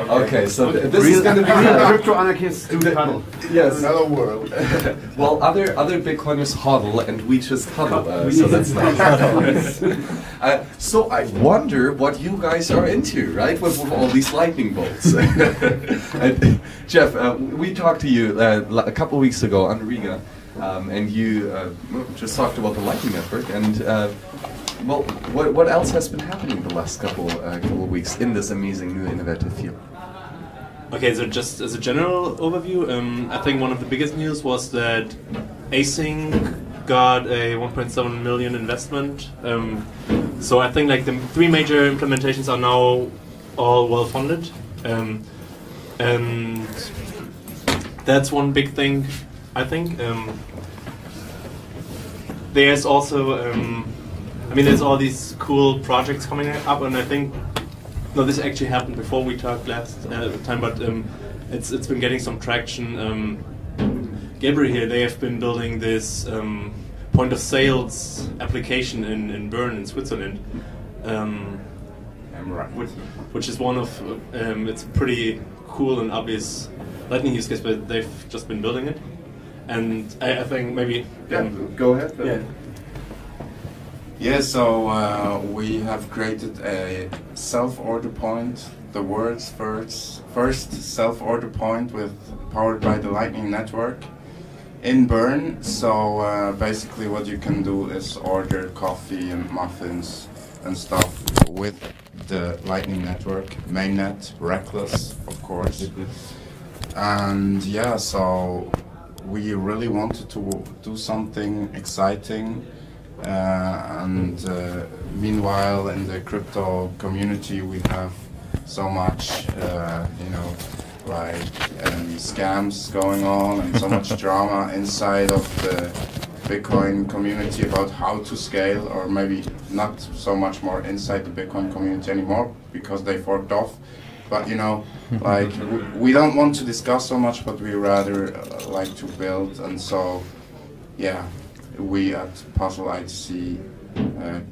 Okay, so this is going to be crypto anarchists do cuddle. Yes. Another world. Well, other Bitcoiners hodl, and we just huddle. So that's nice. So I wonder what you guys are into, right? With all these lightning bolts. Jeff, we talked to you a couple of weeks ago on Riga, and you just talked about the Lightning Network. And well, what else has been happening the last couple of weeks in this amazing new innovative field? Okay, so just as a general overview, I think one of the biggest news was that Async got a 1.7 million investment. So I think like the 3 major implementations are now all well funded, and that's one big thing. I think there's also, I mean, there's all these cool projects coming up, and I think. No, this actually happened before we talked last time, but it's been getting some traction. Gabriel here, they have been building this point of sales application in Bern in Switzerland, which is one of it's pretty cool and obvious Lightning use case, but they've just been building it, and I think maybe go ahead. Yeah. Yeah, so we have created a self-order point, the world's first self-order point powered by the Lightning Network in Bern. So basically what you can do is order coffee and muffins and stuff with the Lightning Network, mainnet, reckless, of course. And yeah, so we really wanted to do something exciting. And meanwhile, in the crypto community, we have so much, like scams going on, and so much drama inside of the Bitcoin community about how to scale, or maybe not so much more inside the Bitcoin community anymore because they forked off. But like we don't want to discuss so much, but we rather like to build, and so yeah. We at Puzzle ITC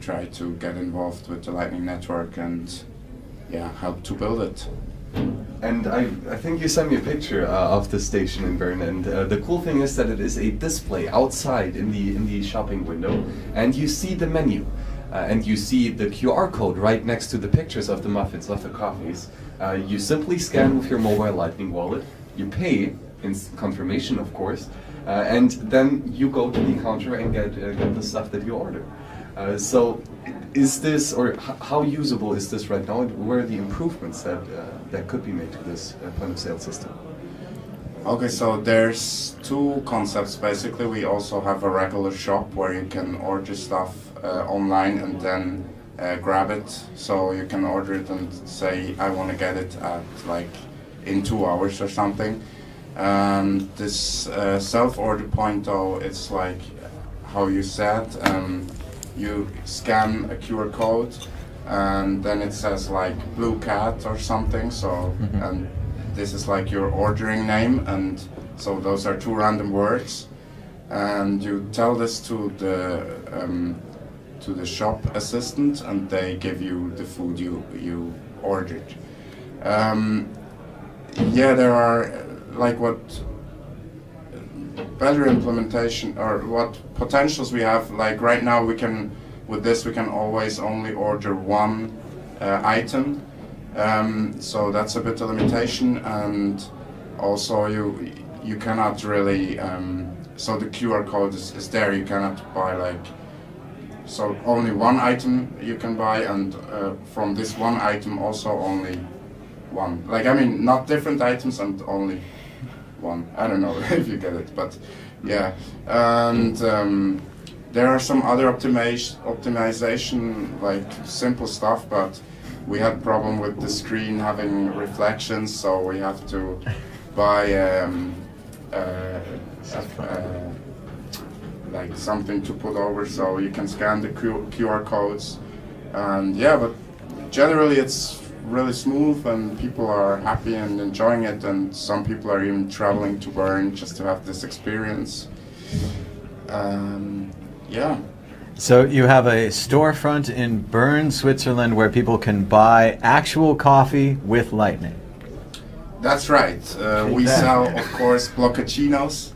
try to get involved with the Lightning Network and help to build it. And I think you sent me a picture of the station in Bern, and the cool thing is that it is a display outside in the shopping window, and you see the menu, and you see the QR code right next to the pictures of the muffins, of the coffees. You simply scan with your mobile Lightning wallet, you pay, in confirmation of course, and then you go to the counter and get the stuff that you order. So is this, or how usable is this right now, and where are the improvements that could be made to this point of sale system? Okay, so there's 2 concepts basically. We also have a regular shop where you can order stuff online and then grab it. So you can order it and say, I want to get it at like in 2 hours or something. This self-order point though, it's like how you said, you scan a QR code and then it says like Blue Cat or something, so and this is like your ordering name, and so those are 2 random words, and you tell this to the shop assistant and they give you the food you ordered. Yeah, there are like what better implementation or what potentials we have. Like right now we can always only order 1 item, so that's a bit of limitation, and also you cannot really so the QR code is there, you cannot buy like, so only 1 item you can buy, and from this 1 item also only 1, like I mean not different items and only 1. I don't know if you get it, but yeah. And there are some other optimization, like simple stuff, but we had problem with the screen having reflections, so we have to buy like something to put over so you can scan the QR codes. And yeah, but generally it's really smooth and people are happy and enjoying it, and some people are even traveling to Bern just to have this experience. Yeah. So you have a storefront in Bern, Switzerland, where people can buy actual coffee with Lightning. That's right. We sell, of course, bloccacinos.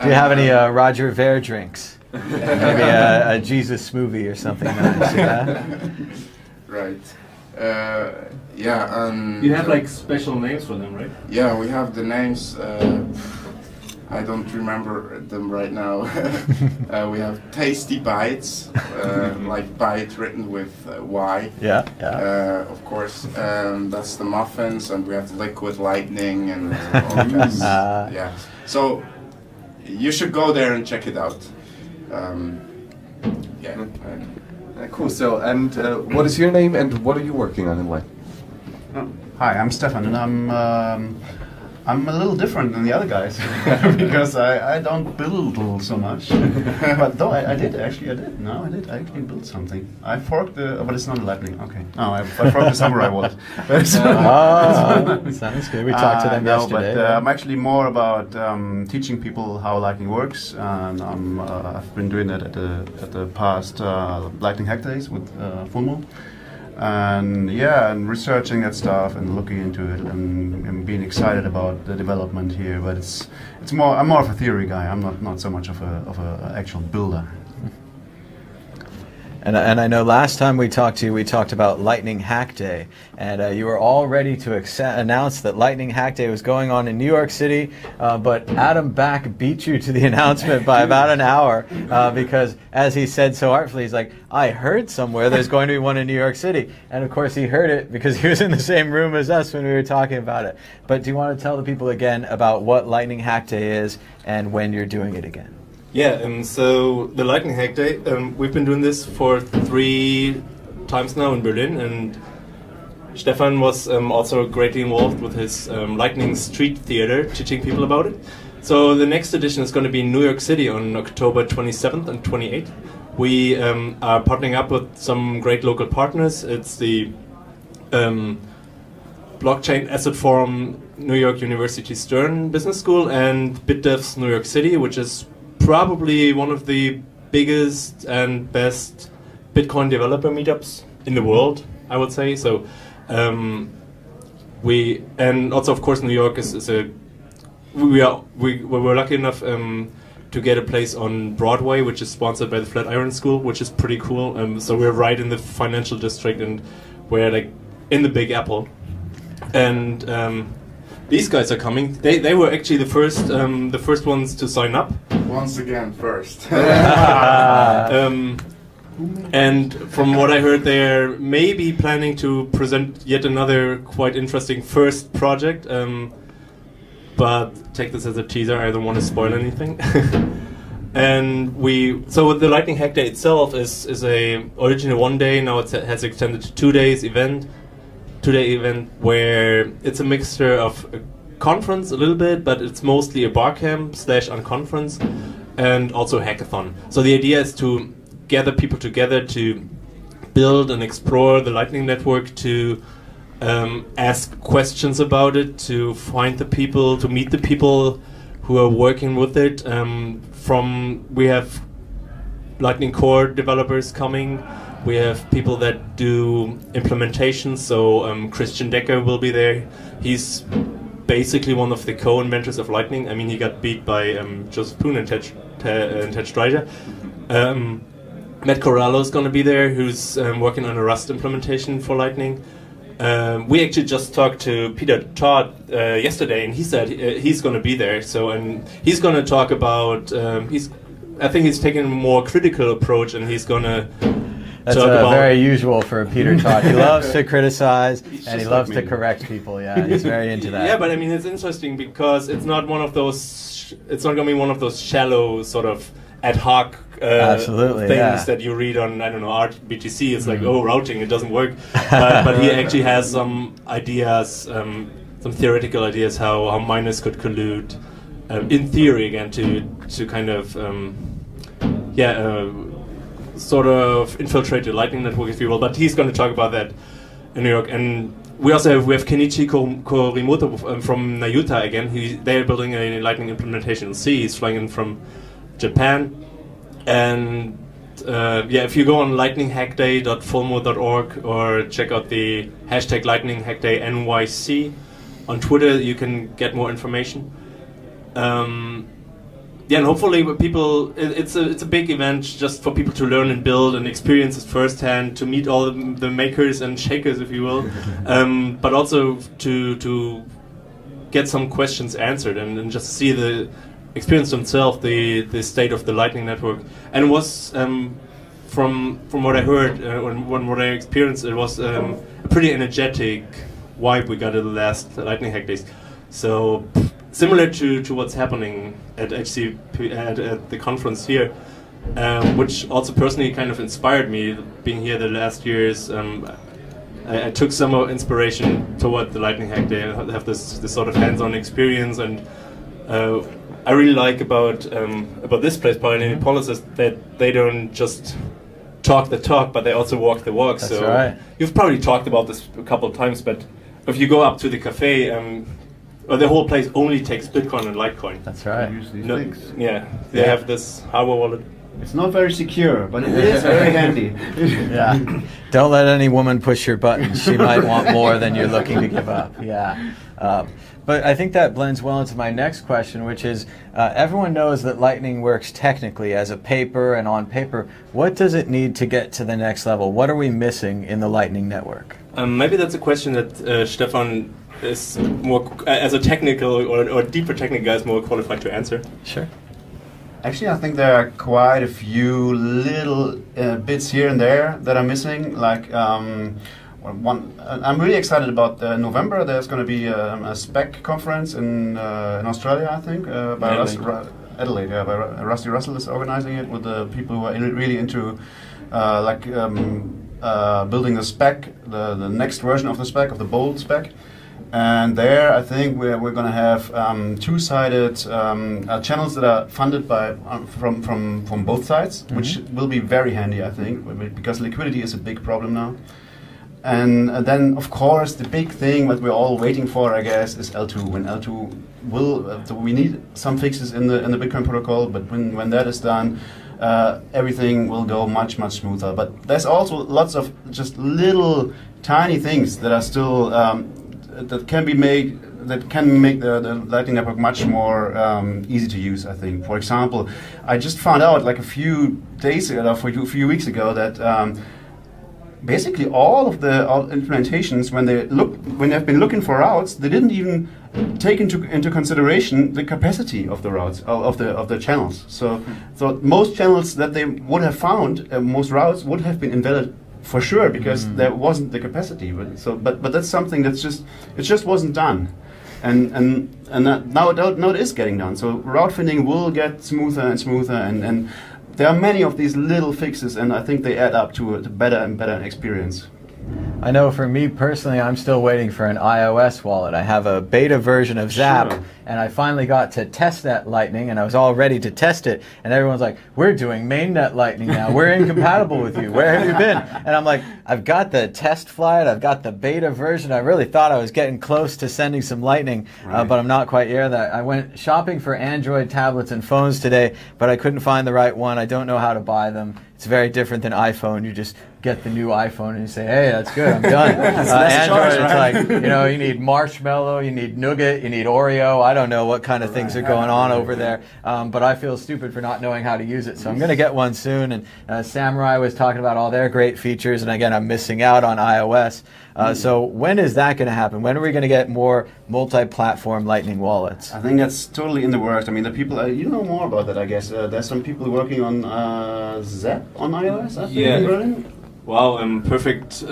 Do you have any Roger Ver drinks? Maybe a Jesus smoothie or something nice, yeah? Right. Yeah. You have like special names for them, right? Yeah, we have the names. I don't remember them right now. We have Tasty Bites, like bite written with Y. Yeah, yeah. Of course, that's the muffins, and we have Liquid Lightning and all kinds. Yeah. So you should go there and check it out. Yeah. Cool. So, and what is your name, and what are you working on in life? Hi, I'm Stefan, and I'm a little different than the other guys because I don't build so much. But though I did. No, I did. I actually built something. I forked but it's not a lightning. Okay. No, I forked the samurai wallet. Sounds good. We talked to them yesterday. But I'm actually more about teaching people how lightning works, and I've been doing that at the past Lightning Hackdays with Full Moon. And yeah, and researching that stuff and looking into it and being excited about the development here. But I'm more of a theory guy. I'm not so much of a actual builder. And I know last time we talked to you, we talked about Lightning Hackday, and you were all ready to announce that Lightning Hackday was going on in New York City, but Adam Back beat you to the announcement by about an hour because, as he said so artfully, he's like, I heard somewhere there's going to be one in New York City. And of course he heard it because he was in the same room as us when we were talking about it. But do you want to tell the people again about what Lightning Hackday is and when you're doing it again? Yeah, so the Lightning Hackday, we've been doing this for 3 times now in Berlin, and Stefan was also greatly involved with his Lightning Street Theater, teaching people about it. So the next edition is going to be in New York City on October 27th and 28th. We are partnering up with some great local partners. It's the Blockchain Asset Forum New York University Stern Business School and BitDevs New York City, which is probably one of the biggest and best Bitcoin developer meetups in the world, I would say. So and also of course New York is a we were lucky enough to get a place on Broadway, which is sponsored by the Flatiron School, which is pretty cool. So we're right in the financial district, and we're like in the Big Apple. And these guys are coming. They were actually the first ones to sign up. Once again, first. And from what I heard, they're maybe planning to present yet another quite interesting first project. But take this as a teaser. I don't want to spoil anything. And so the Lightning Hackday itself is a originally 1 day. Now it has extended to 2 days event. 2-day event where it's a mixture of a conference a little bit, but it's mostly a barcamp / unconference, and also a hackathon. So the idea is to gather people together to build and explore the Lightning Network, to ask questions about it, to find the people, to meet the people who are working with it. We have Lightning Core developers coming. We have people that do implementations, so Christian Decker will be there. He's basically one of the co-inventors of Lightning. I mean, he got beat by Joseph Poon and Ted Streicher. Matt Corallo is going to be there, who's working on a Rust implementation for Lightning. We actually just talked to Peter Todd yesterday, and he said he's going to be there. So, and he's going to talk about. I think he's taking a more critical approach, and he's going to. That's very usual for Peter Todd. He loves to criticize and he loves to correct people. Yeah, he's very into that. Yeah, but I mean, it's interesting because it's not one of those. It's not going to be one of those shallow sort of ad hoc things that you read on, I don't know, RBTC. It's like, oh, routing, it doesn't work. But he actually has some ideas, some theoretical ideas how miners could collude, in theory again, to kind of sort of infiltrate the Lightning Network, if you will. But he's going to talk about that in New York. And we have Kenichi Korimoto from Nayuta again. They're building a Lightning implementation in C. He's flying in from Japan. And yeah, if you go on lightninghackday.fulmo.org or check out the hashtag Lightning Hackday NYC on Twitter, you can get more information. Yeah, and hopefully people, it's a big event just for people to learn and build and experience it firsthand, to meet all the makers and shakers, if you will, but also to get some questions answered and just see the experience themselves, the state of the Lightning Network. And it was, from what I heard, and what I experienced, it was a pretty energetic vibe we got at the last Lightning Hack Days. So similar to what's happening at HCP at the conference here, which also personally kind of inspired me. Being here the last years, I took some inspiration toward the Lightning Hack Day. I have this sort of hands-on experience, and I really like about this place, Pioneer Polis, is that they don't just talk the talk, but they also walk the walk. That's so right. You've probably talked about this a couple of times, but if you go up to the cafe, the whole place only takes Bitcoin and Litecoin. That's right. Use these No, things. yeah, they have this hardware wallet. It's not very secure, but it is very handy. Yeah. Don't let any woman push your buttons. She might want more than you're looking to give up. Yeah. But I think that blends well into my next question, which is, everyone knows that Lightning works technically as a paper and on paper. What does it need to get to the next level? What are we missing in the Lightning Network? Maybe that's a question that Stefan is more, as a technical or deeper technical guy, is more qualified to answer. Sure. Actually, I think there are quite a few little bits here and there that are missing. Like I'm really excited about November. There's going to be a spec conference in Australia, I think, by Adelaide. Yeah, by Rusty Russell is organizing it with the people who are really into building the spec, the next version of the spec, of the bold spec. And there, I think we're going to have two-sided channels that are funded by from both sides, which will be very handy, I think, because liquidity is a big problem now. And then, of course, the big thing that we're all waiting for, I guess, is L2. When L2 will, we need some fixes in the Bitcoin protocol, but when that is done, everything will go much smoother. But there's also lots of just little tiny things that are still that can make the Lightning Network much more easy to use, I think. For example, I just found out like a few days ago, a few weeks ago, that basically all of the implementations, when they've been looking for routes, they didn't even take into consideration the capacity of the routes of the channels. So most channels that they would have found, most routes would have been invalid for sure, because there wasn't the capacity. But that's something it just wasn't done, and now it is getting done. So route finding will get smoother and smoother, and there are many of these little fixes, and I think they add up to a better and better experience. I know for me personally, I'm still waiting for an iOS wallet. I have a beta version of Zap, and I finally got to test that Lightning, and I was all ready to test it, and everyone's like, we're doing mainnet Lightning now. We're incompatible with you. Where have you been? And I'm like, I've got the test flight. I've got the beta version. I really thought I was getting close to sending some Lightning, but I'm not quite there. I went shopping for Android tablets and phones today, but I couldn't find the right one. I don't know how to buy them. It's very different than iPhone. You just get the new iPhone and you say, hey, that's good, I'm done. Android, it's like, you need marshmallow, you need nougat, you need Oreo. I don't know what kind of things are going on over there, but I feel stupid for not knowing how to use it. So I'm going to get one soon. And Samurai was talking about all their great features, and again, I'm missing out on iOS. So when is that going to happen? When are we going to get more multi-platform Lightning wallets? I think that's totally in the works. I mean, the people, you know more about that, I guess. There's some people working on Zap on iOS, I think, in Berlin. Wow, perfect.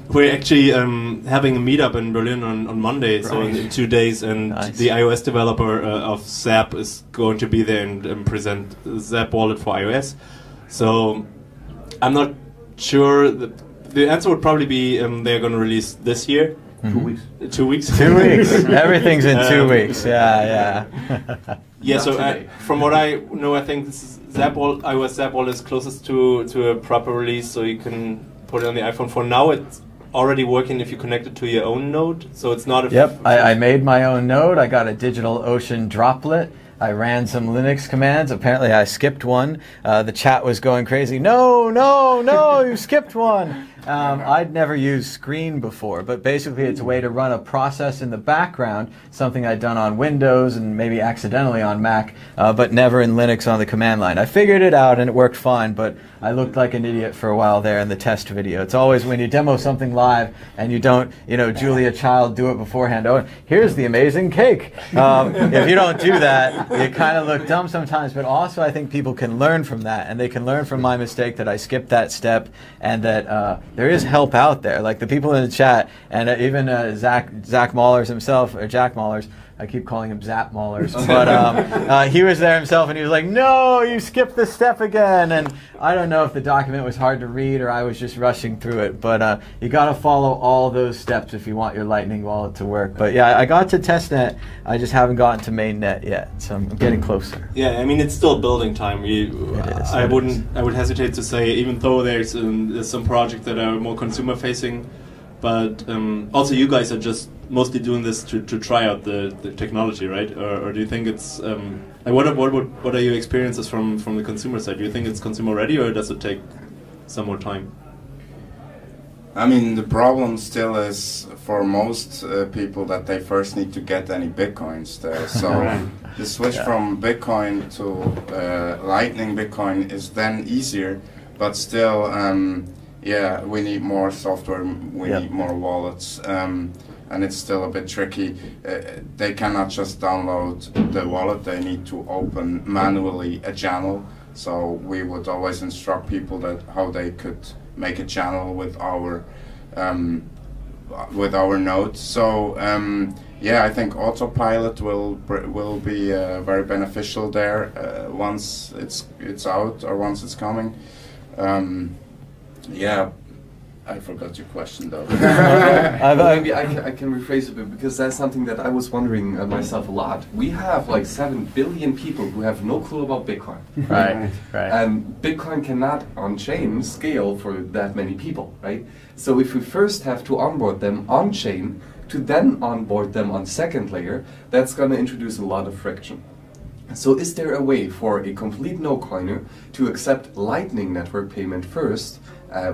We're actually having a meetup in Berlin on Monday, so in 2 days, and the iOS developer of Zap is going to be there and present the Zap wallet for iOS. So I'm not sure. The answer would probably be they're going to release this year. 2 weeks. 2 weeks. 2 weeks. Everything's in 2 weeks. Yeah. Yeah. So from what I know, I think this is iOS Zap wallet is closest to a proper release, so you can put it on the iPhone. For now, it's already working if you connect it to your own node, so it's not. I made my own node. I got a DigitalOcean droplet. I ran some Linux commands. Apparently I skipped one. The chat was going crazy. No, no, no, you skipped one. I'd never used Screen before, but basically it's a way to run a process in the background, something I'd done on Windows and maybe accidentally on Mac, but never in Linux on the command line. I figured it out and it worked fine, but I looked like an idiot for a while there in the test video. It's always when you demo something live and you don't, Julia Child do it beforehand. Oh, here's the amazing cake. If you don't do that, you kind of look dumb sometimes, but also I think people can learn from that, and they can learn from my mistake that I skipped that step, and that there is help out there. Like the people in the chat, and even Zach Mahlers himself, or Jack Mahlers, I keep calling him Zap Mahlers, but he was there himself, and he was like, no, you skipped this step again. And I don't know if the document was hard to read or I was just rushing through it, but you got to follow all those steps if you want your Lightning wallet to work. But yeah, I got to testnet, I just haven't gotten to mainnet yet, so I'm getting closer. Yeah, I mean, it's still building time. I would hesitate to say, even though there's some projects that are more consumer facing, but also you guys are just mostly doing this to try out the technology, right? Or do you think it's like what are your experiences from the consumer side? Do you think it's consumer ready, or does it take some more time? I mean, the problem still is for most people that they first need to get any bitcoins there. So the switch from Bitcoin to Lightning Bitcoin is then easier, but still, yeah, we need more software, we need more wallets. And it's still a bit tricky. They cannot just download the wallet, they need to open manually a channel. So we would always instruct people that how they could make a channel with our node. So yeah, I think autopilot will be very beneficial there once it's out or once it's coming. Yeah. I forgot your question though. Maybe I can rephrase it a bit, because that's something that I was wondering myself a lot. We have like 7 billion people who have no clue about Bitcoin. Right. And Bitcoin cannot on-chain scale for that many people, right? So if we first have to onboard them on-chain to then onboard them on second layer, that's going to introduce a lot of friction. So is there a way for a complete no-coiner to accept Lightning Network payment first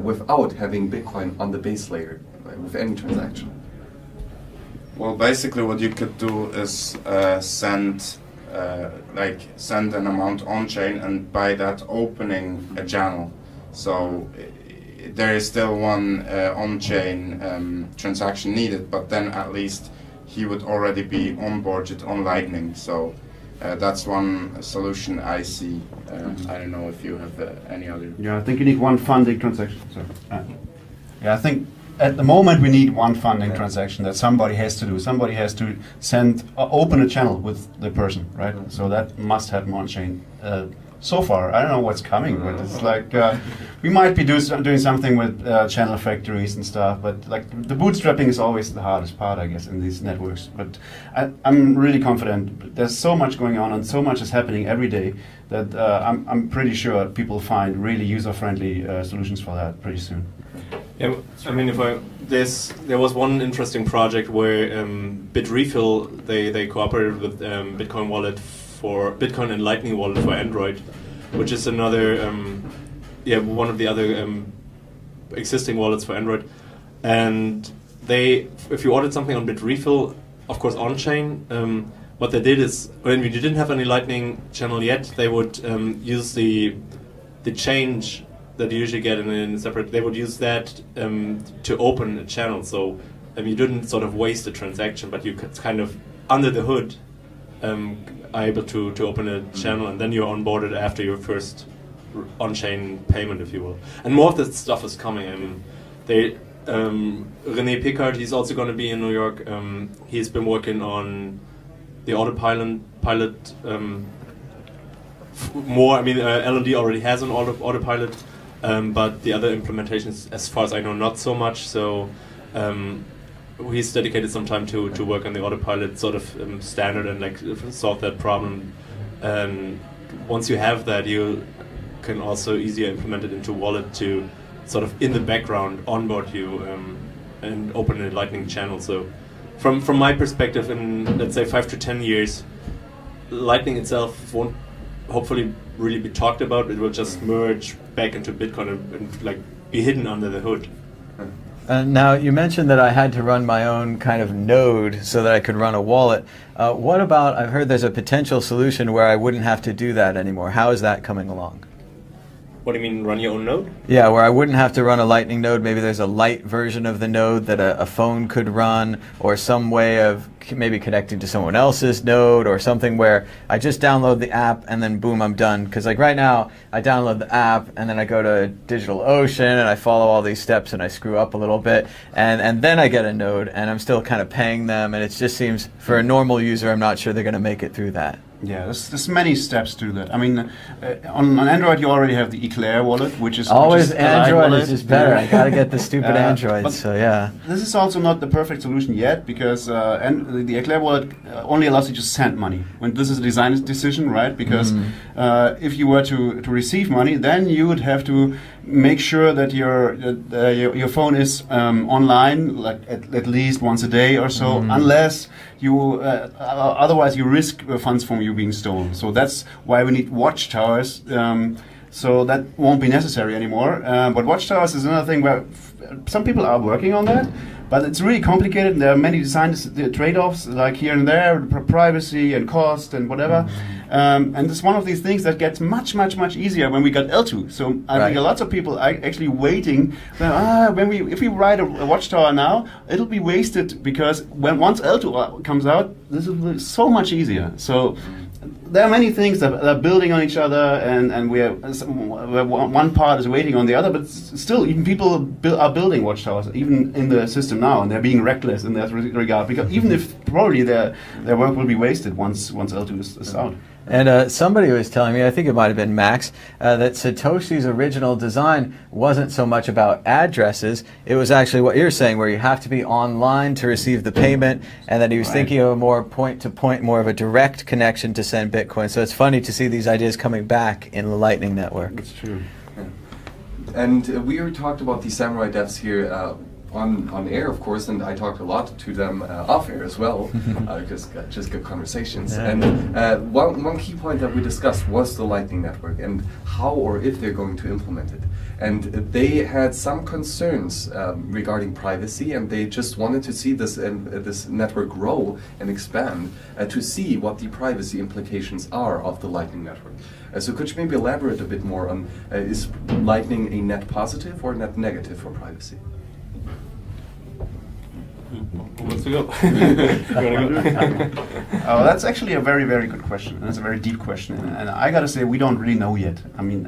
without having Bitcoin on the base layer with any transaction? Well, basically what you could do is send an amount on-chain, and by that opening a channel. So there is still one on-chain transaction needed, but then at least he would already be onboarded on Lightning. So that's one solution I see. I don't know if you have any other. Yeah, I think you need one funding transaction. Yeah, I think at the moment we need one funding transaction that somebody has to do. Somebody has to open a channel with the person, right? So that must happen on chain. So far, I don't know what's coming, but it's like we might be doing something with channel factories and stuff. But like the bootstrapping is always the hardest part, I guess, in these networks. But I'm really confident. There's so much going on and so much is happening every day that I'm pretty sure people find really user-friendly solutions for that pretty soon. Yeah, I mean, there was one interesting project where Bitrefill they cooperated with Bitcoin Wallet for Bitcoin and Lightning Wallet for Android, which is another one of the other existing wallets for Android. And if you ordered something on Bitrefill, of course on chain, what they did is when you didn't have any Lightning channel yet, they would use the change that you usually get in a separate. They would use that to open a channel. So you didn't sort of waste a transaction, but you could kind of under the hood are able to open a channel, and then you're onboarded after your first on-chain payment, if you will. And more of this stuff is coming. René Pickard, he's also going to be in New York. He's been working on the autopilot more. I mean, LND already has an autopilot, but the other implementations, as far as I know, not so much. So he's dedicated some time to work on the autopilot sort of standard and like solve that problem. And once you have that, you can also easier implement it into wallet to sort of in the background onboard you and open a Lightning channel. So from my perspective, in let's say 5 to 10 years, Lightning itself won't hopefully really be talked about. It will just merge back into Bitcoin and like be hidden under the hood. Now, you mentioned that I had to run my own kind of node so that I could run a wallet. What about, I've heard there's a potential solution where I wouldn't have to do that anymore. How is that coming along? What do you mean, run your own node? Yeah, where I wouldn't have to run a Lightning node. Maybe there's a light version of the node that a phone could run, or some way of maybe connecting to someone else's node, or something where I just download the app and then boom, I'm done. Because like right now, I download the app and then I go to DigitalOcean and I follow all these steps and I screw up a little bit, and then I get a node and I'm still kind of paying them, and it just seems, for a normal user, I'm not sure they're going to make it through that. Yeah, there's many steps to that. I mean, on Android you already have the Eclair wallet, which is always Android wallet. is just better. Yeah. I got to get the stupid Android. So yeah. This is also not the perfect solution yet, because the Eclair wallet only allows you to send money. When this is a design decision, right? Because if you were to receive money, then you would have to make sure that your phone is online, like at least once a day or so, unless you otherwise you risk funds from you being stolen. So that's why we need watchtowers. So that won't be necessary anymore. But watchtowers is another thing where some people are working on that, but it's really complicated. And there are many design trade-offs, like here and there, privacy and cost and whatever. And it's one of these things that gets much easier when we got L2. So I think lots of people are actually waiting. If we write a watchtower now, it'll be wasted, because once L2 comes out, this will be so much easier. So there are many things that are building on each other, and one part is waiting on the other, but still, even people are building watchtowers, even in the system now, and they're being reckless in that regard, because even if probably their work will be wasted once L2 is out. And somebody was telling me, I think it might have been Max, that Satoshi's original design wasn't so much about addresses. It was actually what you're saying, where you have to be online to receive the payment, and that he was thinking of a more point-to-point, more of a direct connection to send Bitcoin. So it's funny to see these ideas coming back in the Lightning Network. That's true. Yeah. And we talked about the Samurai devs here on air, of course, and I talked a lot to them off air as well, because just good conversations. Yeah. And one key point that we discussed was the Lightning Network and how or if they're going to implement it. And they had some concerns regarding privacy, and they just wanted to see this network grow and expand to see what the privacy implications are of the Lightning Network. So could you maybe elaborate a bit more on, is Lightning a net positive or net negative for privacy? Who wants to go? Oh, that's actually a very good question, and it's a very deep question. And I gotta say, we don't really know yet. I mean,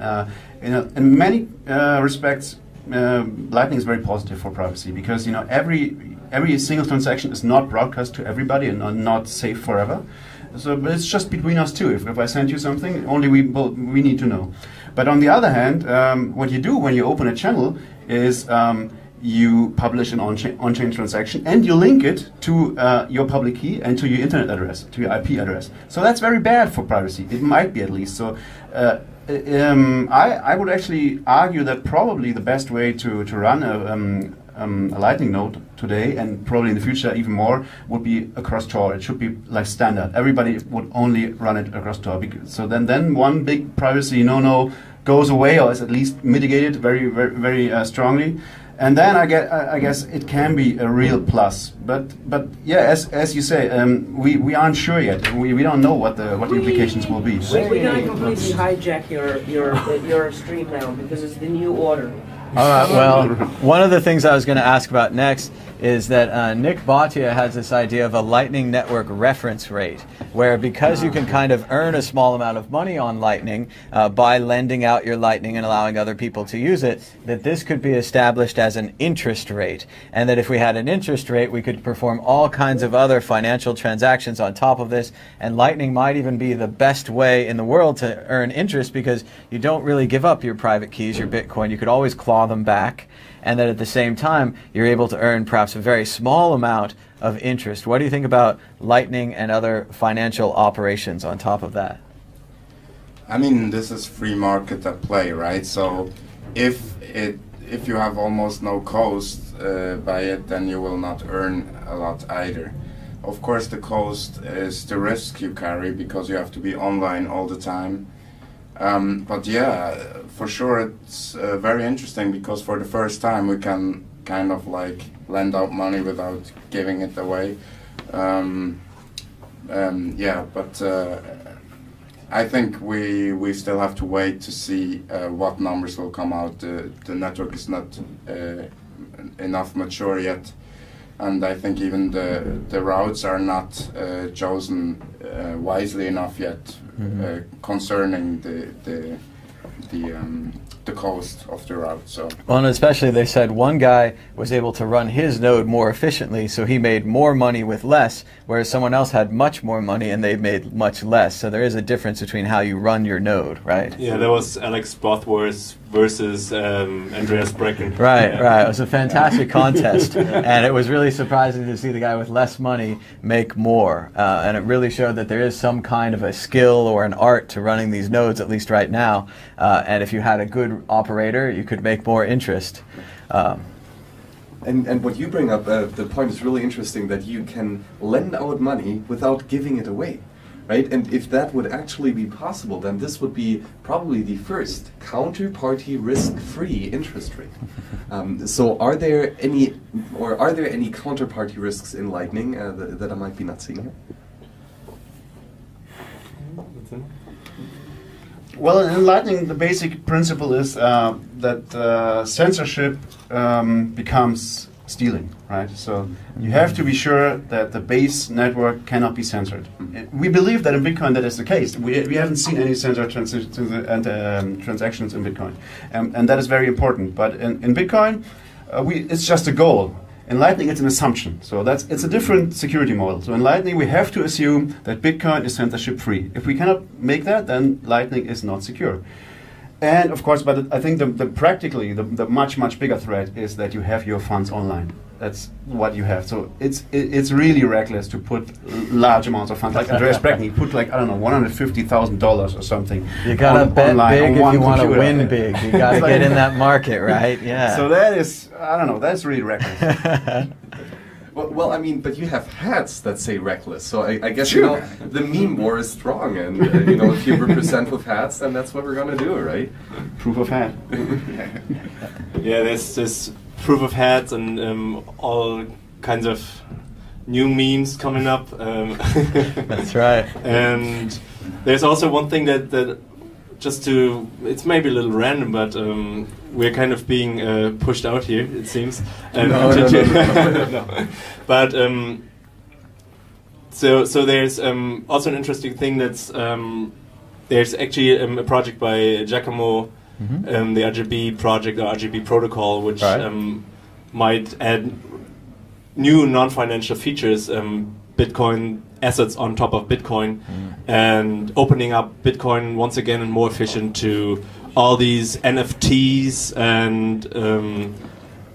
in many respects, Lightning is very positive for privacy, because every single transaction is not broadcast to everybody and not safe forever. So, but it's just between us two. If I send you something, only we need to know. But on the other hand, what you do when you open a channel is you publish an on-chain transaction, and you link it to your public key and to your internet address, to your IP address. So that's very bad for privacy. It might be, at least. So I would actually argue that probably the best way to run a Lightning node today, and probably in the future even more, would be across Tor. It should be like standard. Everybody would only run it across Tor. So then one big privacy no-no goes away, or is at least mitigated very strongly. And then I guess it can be a real plus, but yeah, as you say, we aren't sure yet. We don't know what the implications will be. We're going to completely hijack your stream now, because it's the new order. All right, well, one of the things I was going to ask about next is that Nick Bhatia has this idea of a Lightning Network reference rate, where because you can kind of earn a small amount of money on Lightning by lending out your Lightning and allowing other people to use it, that this could be established as an interest rate, and that if we had an interest rate, we could perform all kinds of other financial transactions on top of this, and Lightning might even be the best way in the world to earn interest, because you don't really give up your private keys, your Bitcoin. You could always claw them back, and that at the same time you're able to earn perhaps a very small amount of interest. What do you think about Lightning and other financial operations on top of that? I mean, this is free market at play, right? So if you have almost no cost by it, then you will not earn a lot either. of course, the cost is the risk you carry because you have to be online all the time. But yeah, for sure, it's very interesting because for the first time we can kind of like lend out money without giving it away. Yeah, but I think we still have to wait to see what numbers will come out. The network is not enough mature yet, and I think even the routes are not chosen wisely enough yet concerning the cost of the route. So. Well, and especially they said one guy was able to run his node more efficiently, so he made more money with less, whereas someone else had much more money and they made much less. So there is a difference between how you run your node, right? Yeah, that was Alex Bothworth versus Andreas Brecken. Right, yeah. right. It was a fantastic contest, and it was really surprising to see the guy with less money make more. And it really showed that there is some kind of a skill or an art to running these nodes, at least right now. And if you had a good operator, you could make more interest. And what you bring up, the point is really interesting, that you can lend out money without giving it away, right? And if that would actually be possible, then this would be probably the first counterparty risk-free interest rate. So are there any counterparty risks in Lightning that I might be not seeing here? Well, in Lightning, the basic principle is that censorship becomes stealing, right? So you have to be sure that the base network cannot be censored. We believe that in Bitcoin that is the case. We haven't seen any censored transactions in Bitcoin, and that is very important. But in Bitcoin, it's just a goal. In Lightning, it's an assumption. So it's a different security model. So in Lightning, we have to assume that Bitcoin is censorship-free. If we cannot make that, then Lightning is not secure. And of course, but I think practically the much bigger threat is that you have your funds online. That's what you have. So it's really reckless to put large amounts of funds. Like Andreas Brecken, he put like, I don't know, $150,000 or something. You gotta bet big if you want to win computer. big. You gotta get in that market, right? Yeah. So that is, I don't know, that's really reckless. Well, I mean, but you have hats that say reckless, so I guess Sure. the meme war is strong, and if you represent with hats, then that's what we're gonna do, right? Proof of hat. Yeah, there's this proof of hats and all kinds of new memes coming up. That's right. And there's also one thing that it's maybe a little random, but we're kind of being pushed out here, it seems. No. But so there's also an interesting thing that's there's actually a project by Giacomo, the RGB project or RGB protocol, which might add new non-financial features, Bitcoin assets on top of Bitcoin, and opening up Bitcoin once again and more efficient to all these NFTs and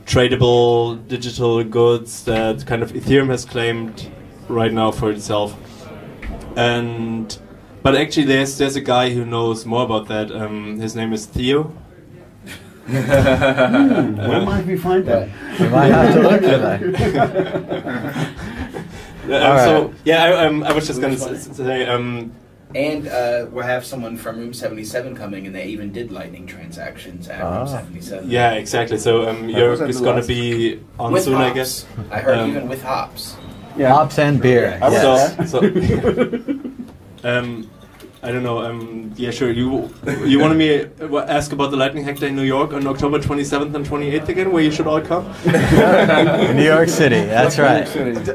tradable digital goods that kind of Ethereum has claimed right now for itself. But actually there's a guy who knows more about that. His name is Theo. Where might we find that? We might have to look for that. So yeah, I was just going to say. And we'll have someone from Room 77 coming, and they even did Lightning transactions at Room 77. Yeah, exactly. So Jörg is going to be on with soon, hops. I guess. I heard even with hops. Yeah. Hops and beer. Yeah. Yes. So I don't know. Yeah, sure. You wanted me to ask about the Lightning Hackday in New York on October 27th and 28th again, where you should all come? New York City, that's right.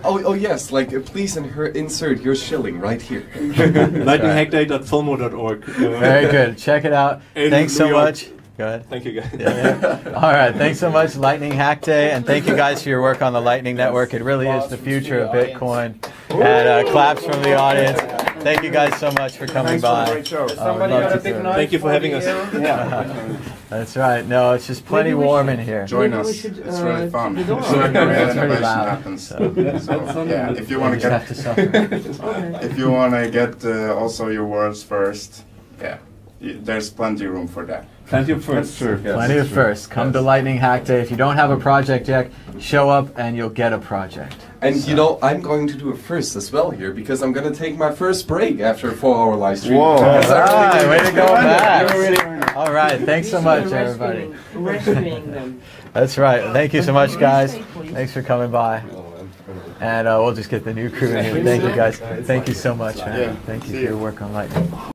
Oh yes, please insert your shilling right here. lightninghackday.filmo.org. Very good. Check it out. Thanks so much. Go ahead. Thank you, guys. Yeah. All right. Thanks so much, Lightning Hackday, and thank you guys for your work on the Lightning Network. It really is the future of Bitcoin. And claps from the audience. Thank you guys so much for coming by. Great show. Somebody got a big knife. Thank you for having us. Yeah. That's right. No, it's just plenty warm in here. Join Maybe we us. should, It's really fun. keep the door So open. real It's pretty innovation loud. happens. So, Yeah, if you you want to just have to get suffer. if you want to get also your words first, yeah, there's plenty of room for that. Plenty of firsts. True. Yes, Plenty of true. firsts. Come to Lightning Hackday. If you don't have a project yet, show up and you'll get a project. And you know, I'm going to do it first as well here because I'm going to take my first break after a 4-hour live stream. Whoa. Because I really Alright, did way it. to go, Max. You're really- All right, thanks so much, everybody. Rescuing them. That's right. Thank you so much, guys. Stay, please. Thanks for coming by. And we'll just get the new crew in here. Thank you, guys. Thank you so much, man. Thank you for your work on Lightning.